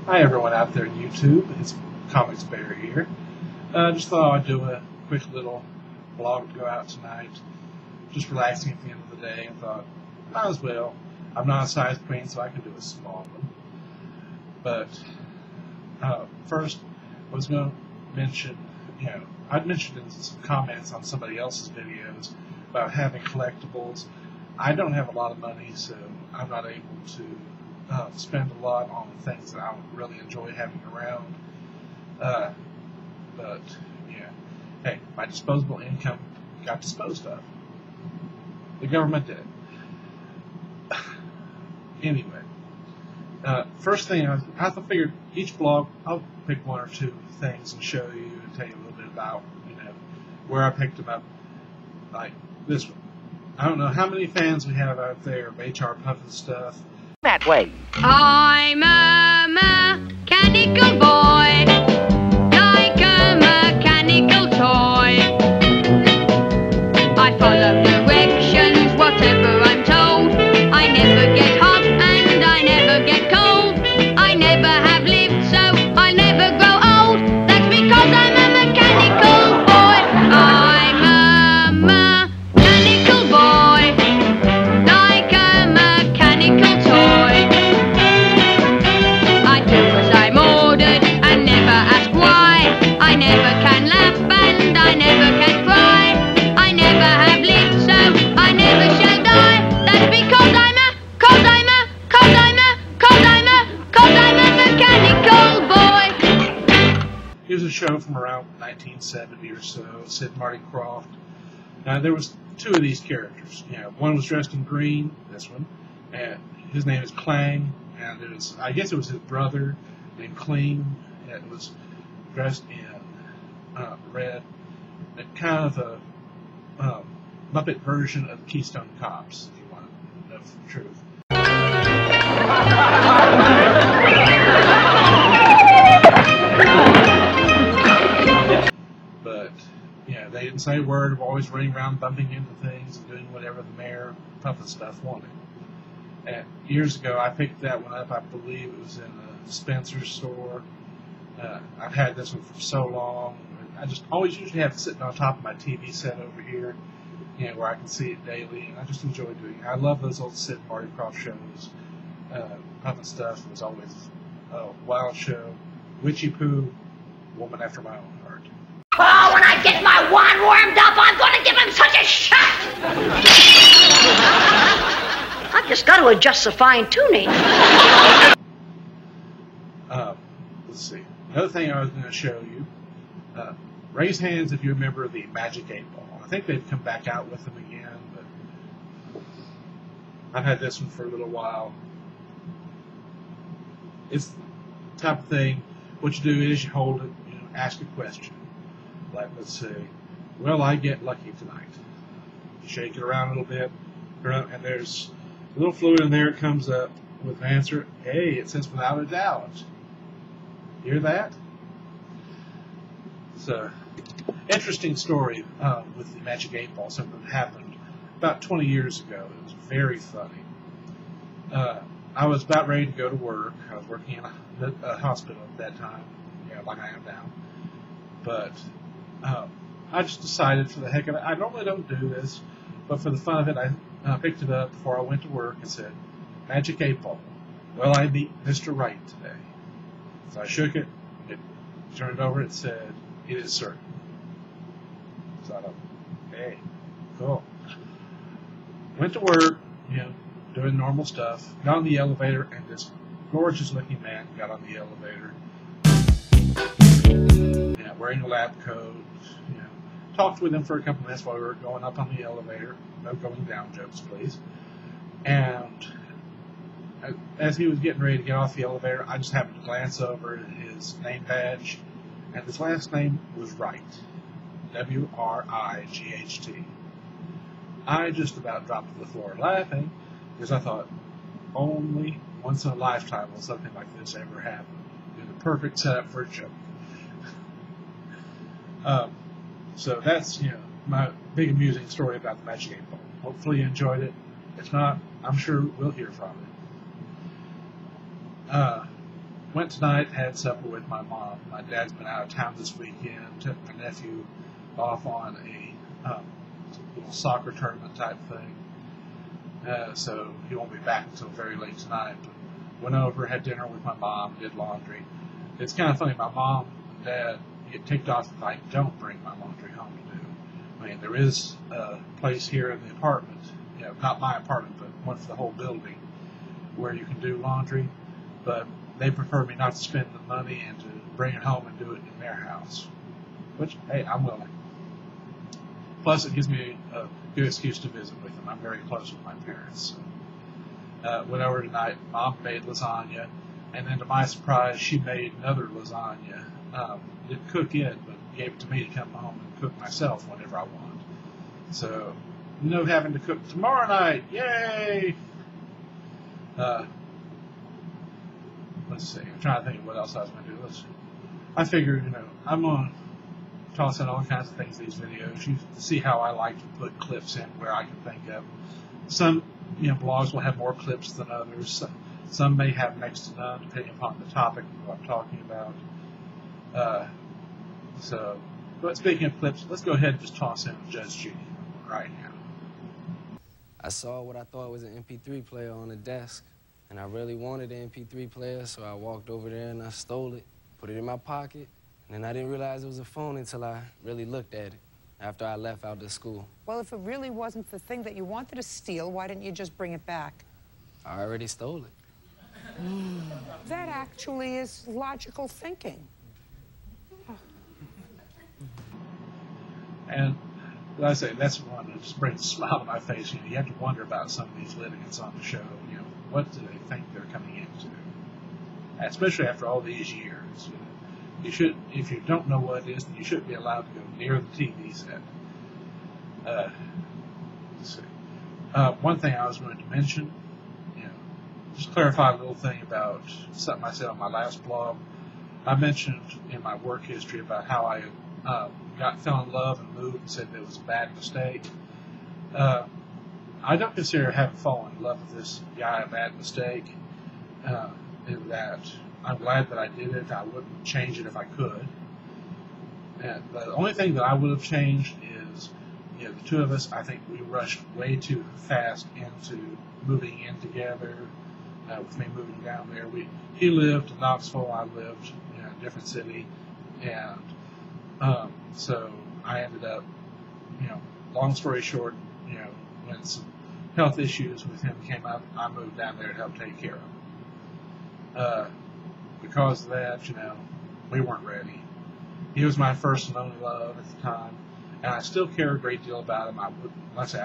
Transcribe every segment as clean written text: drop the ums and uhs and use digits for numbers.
Hi everyone out there on YouTube, it's Comixbear here. Just thought I'd do a quick little vlog to go out tonight. Just relaxing at the end of the day and thought, might as well. I'm not a size queen, so I can do a small one. But first, I was going to mention, I'd mentioned in some comments on somebody else's videos about having collectibles. I don't have a lot of money, so I'm not able to spend a lot on things that I would really enjoy having around. But yeah, hey, my disposable income got disposed of. The government did. Anyway, first thing I figured each vlog I'll pick one or two things and show you and tell you a little bit about where I picked them up. Like this one. I don't know how many fans we have out there of HR Puffin stuff. That way. I'm a mechanical boy, like a mechanical toy. I follow directions, whatever I'm told. I never get hot and I never get cold. I never have lived, so I never grow old. That's because I'm a mechanical boy. I'm a mechanical boy, like a mechanical toy. I never can laugh and I never can cry. I never have lived, so I never shall die. That's because I'm a mechanical boy. Here's a show from around 1970 or so. Sid Marty Krofft. Now there was two of these characters. One was dressed in green. This one, and his name is Clang, and I guess it was his brother named Clean. It was dressed in red, kind of a Muppet version of Keystone Cops, if you want to know the truth. But they didn't say a word of always running around bumping into things and doing whatever the mayor Puffin stuff wanted. And years ago, I picked that one up. I believe it was in a Spencer's store. I've had this one for so long. I just always usually have it sitting on top of my TV set over here, where I can see it daily, and I just enjoy doing it. I love those old Sid Marty Krofft shows. Puffin stuff was always a wild show. Witchy Poo, woman after my own heart. Oh, when I get my wand warmed up, I'm going to give him such a shot! I've just got to adjust the fine-tuning. Let's see. Another thing I was going to show you. Raise hands if you remember the Magic 8 Ball. I think they've come back out with them again, but I've had this one for a little while. It's the type of thing, what you do is you hold it, ask a question. Like, let's say, will I get lucky tonight? Shake it around a little bit, and there's a little fluid in there. It comes up with an answer. Hey, it says without a doubt. Hear that? It's an interesting story with the Magic 8 Ball. Something that happened about 20 years ago. It was very funny. I was about ready to go to work. I was working in a hospital at that time, like I am now. But I just decided, for the heck of it, I normally don't do this, but for the fun of it, I picked it up before I went to work and said, Magic 8 Ball, will I meet Mr. Right today? So I shook it, it turned over, it said, it is certain. So I thought, hey, cool. Went to work, doing normal stuff, got on the elevator, and this gorgeous looking man got on the elevator. Wearing a lab coat, talked with him for a couple minutes while we were going up on the elevator. No going down jokes, please. And as he was getting ready to get off the elevator, I just happened to glance over at his name badge, and his last name was Wright. W-R-I-G-H-T. I just about dropped to the floor laughing, because I thought, only once in a lifetime will something like this ever happen. It was a perfect setup for a joke. So that's, my big amusing story about the Magic 8 Ball. Hopefully you enjoyed it. If not, I'm sure we'll hear from it. went tonight, had supper with my mom. My dad's been out of town this weekend, took my nephew off on a little soccer tournament type thing. So he won't be back until very late tonight. But went over, had dinner with my mom, did laundry. It's kind of funny, my mom and dad get ticked off if I don't bring my laundry home to do. I mean, there is a place here in the apartment, not my apartment, but one for the whole building, where you can do laundry, but they prefer me not to spend the money and to bring it home and do it in their house, which, hey, I'm willing. Plus, it gives me a good excuse to visit with them. I'm very close with my parents. So, went over tonight. Mom made lasagna, and then to my surprise, she made another lasagna. Didn't cook it, but gave it to me to come home and cook myself whenever I want. So, no having to cook tomorrow night. Yay! Let's see. I'm trying to think of what else I was going to do. I figured, I'm going to toss in all kinds of things in these videos. You see how I like to put clips in where I can think of. Some, blogs will have more clips than others. Some may have next to none, depending upon the topic of what I'm talking about. But speaking of clips, let's go ahead and just toss in Judge Judy right now. I saw what I thought was an MP3 player on the desk, and I really wanted an MP3 player, so I walked over there and I stole it, put it in my pocket, and then I didn't realize it was a phone until I really looked at it after I left out of school. Well, if it really wasn't the thing that you wanted to steal, why didn't you just bring it back? I already stole it. That actually is logical thinking. And like I say, that's one that just brings a smile to my face. You have to wonder about some of these litigants on the show. What do they think they're coming into? Especially after all these years. You should, if you don't know what it is, then you shouldn't be allowed to go near the TV set. Let's see. One thing I was going to mention, just clarify a little thing about something I said on my last blog. I mentioned in my work history about how I fell in love and moved and said that it was a bad mistake. I don't consider having fallen in love with this guy a bad mistake. In that I'm glad that I did it. I wouldn't change it if I could. And the only thing that I would have changed is, the two of us, I think we rushed way too fast into moving in together. With me moving down there, he lived in Knoxville, I lived in a different city, and so I ended up, long story short, when some health issues with him came up, I moved down there to help take care of him. Because of that, we weren't ready. He was my first and only love at the time, and I still care a great deal about him. I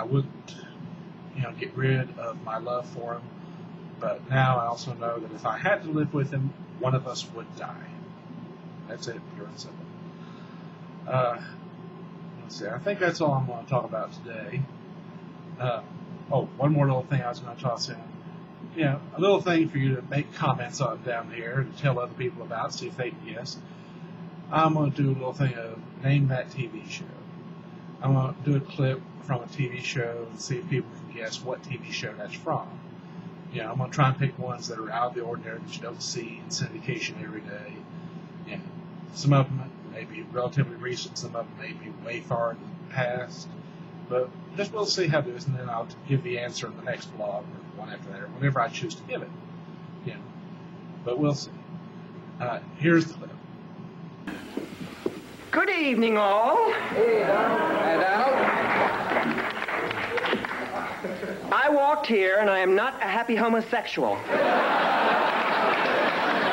wouldn't, get rid of my love for him. But now I also know that if I had to live with him, one of us would die. That's it, pure and simple. Let's see. I think that's all I'm going to talk about today. One more little thing I was going to toss in. A little thing for you to make comments on down here to tell other people about, see if they can guess. I'm going to do a little thing of name that TV show. I'm going to do a clip from a TV show and see if people can guess what TV show that's from. I'm going to try and pick ones that are out of the ordinary that you don't see in syndication every day. Some of them may be relatively recent, some of them may be way far in the past. But just we'll see how it is, and then I'll give the answer in the next blog or one after that, or whenever I choose to give it. But we'll see. Here's the clip. Good evening, all. Hey, Donald. Hi, Donald. I walked here, and I am not a happy homosexual.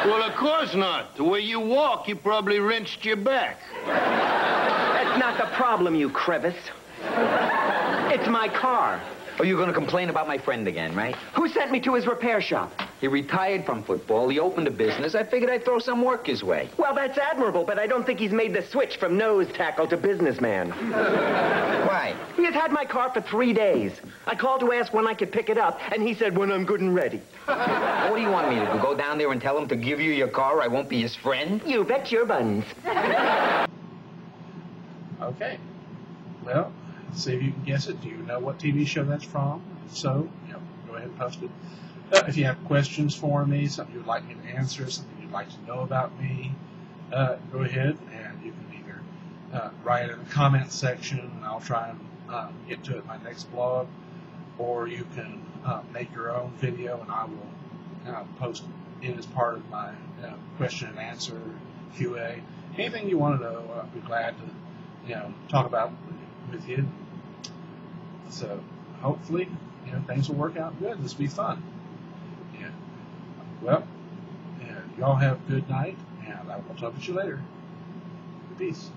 Well, of course not. The way you walk, you probably wrenched your back. That's not the problem, you crevice. It's my car. Oh, you're going to complain about my friend again, right? Who sent me to his repair shop? He retired from football. He opened a business. I figured I'd throw some work his way. Well, that's admirable, but I don't think he's made the switch from nose tackle to businessman. Why? He has had my car for 3 days. I called to ask when I could pick it up, and he said, when I'm good and ready. What do you want me to do? Go down there and tell him to give you your car or I won't be his friend? You bet your buns. Okay. Well, see if you can guess it. Do you know what TV show that's from? If so, go ahead and post it. If you have questions for me, something you'd like me to answer, something you'd you'd like to know about me, go ahead and you can either write it in the comments section, and I'll try and get to it in my next blog, or you can make your own video, and I will post it as part of my question and answer QA. Anything you want to know, I'll be glad to talk about with you. So hopefully things will work out good. This will be fun. Yeah. Well, y'all have a good night, and I will talk to you later. Peace.